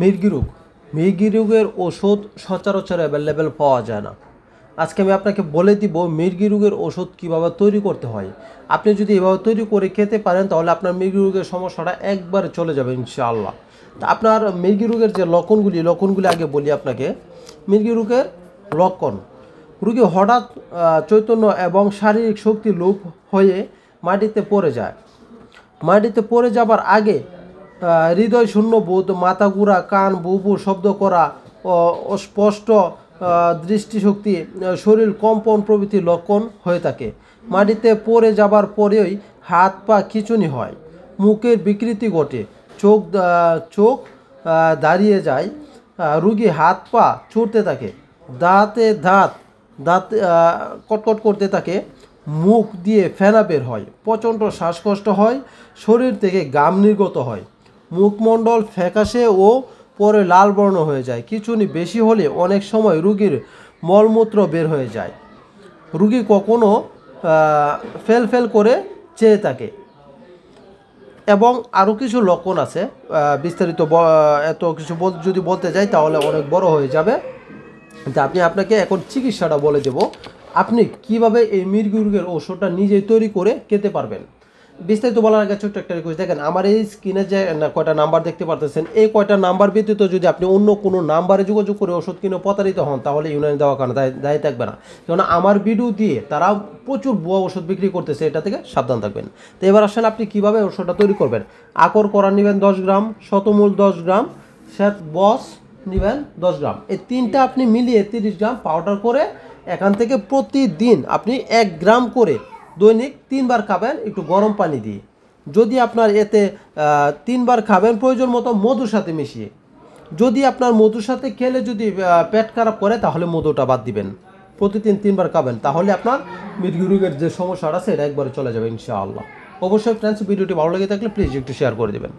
মির্গি রোগ। মির্গি রোগের ওষুধ সচরাচর অ্যাভেলেবেল পাওয়া যায় না। আজকে আমি আপনাকে বলে দিব মির্গি রোগের ওষুধ কীভাবে তৈরি করতে হয়। আপনি যদি এভাবে তৈরি করে খেতে পারেন তাহলে আপনার মির্গি রোগের সমস্যাটা একবারে চলে যাবে ইনশাআল্লাহ। তা আপনার মির্গি রোগের যে লক্ষণগুলি আগে বলি আপনাকে। মির্গি রোগের লক্ষণ: রোগী হঠাৎ চৈতন্য এবং শারীরিক শক্তি লোপ হয়ে মাটিতে পড়ে যায়। মাটিতে পড়ে যাবার আগে হৃদয় শূন্য বোধ, মাথা ঘুরা, কান বুবু শব্দ করা, অস্পষ্ট দৃষ্টিশক্তি, শরীর কম্পন প্রভৃতি লক্ষণ হয়ে থাকে। মাটিতে পড়ে যাবার পরেই হাত পা খিঁচুনি হয়, মুখের বিকৃতি ঘটে, চোখ দাঁড়িয়ে যায়, রুগী হাত পা ছুটতে থাকে, দাঁত কটকট করতে থাকে, মুখ দিয়ে ফেনা বের হয়, প্রচণ্ড শ্বাসকষ্ট হয়, শরীর থেকে ঘাম নির্গত হয়, মুখমণ্ডল ফ্যাকাশে ও পরে লাল বর্ণ হয়ে যায়। খিঁচুনি বেশি হলে অনেক সময় রুগীর মলমূত্র বের হয়ে যায়। রুগী কখনো ফেল করে চেয়ে থাকে। এবং আরও কিছু লক্ষণ আছে, বিস্তারিত এত কিছু যদি বলতে যাই তাহলে অনেক বড় হয়ে যাবে। তা আপনাকে এখন চিকিৎসাটা বলে দেব, আপনি কিভাবে এই মির্গি রোগের ওষুধটা নিজেই তৈরি করে খেতে পারবেন। বিস্তারিত বলার আগে ছোট্ট একটা রিকোয়েস্ট, দেখেন আমার এই স্ক্রিনে যে কয়টা নাম্বার দেখতে পারতেছেন, এই কয়টা নাম্বার ব্যতীত যদি আপনি অন্য কোনো নাম্বারে যোগাযোগ করে ওষুধ কিনে প্রতারিত হন তাহলে ইউনানি দেওয়া কারণে দায়ী থাকবে না। কেননা আমার ভিডিও দিয়ে তারা প্রচুর ভুয়া ওষুধ বিক্রি করতেছে, এটা থেকে সাবধান থাকবেন। তো এবার আসলে আপনি কীভাবে ওষুধটা তৈরি করবেন। আকর করা নেবেন 10 গ্রাম, শতমূল 10 গ্রাম, শ্বেত বস নেবেন 10 গ্রাম। এই তিনটা আপনি মিলিয়ে 30 গ্রাম পাউডার করে এখান থেকে প্রতিদিন আপনি 1 গ্রাম করে দৈনিক 3 বার খাবেন একটু গরম পানি দিয়ে। যদি আপনার এতে 3 বার খাবেন প্রয়োজন মতো মধুর সাথে মিশিয়ে। যদি আপনার মধুর সাথে খেলে যদি পেট খারাপ করে তাহলে মধুটা বাদ দিবেন। প্রতিদিন 3 বার খাবেন, তাহলে আপনার মির্গি রোগের যে সমস্যাটা সেটা একবারে চলে যাবে ইনশাআল্লাহ। অবশ্যই ফ্রেন্ডস, ভিডিওটি ভালো লেগে থাকলে প্লিজ একটু শেয়ার করে দেবেন।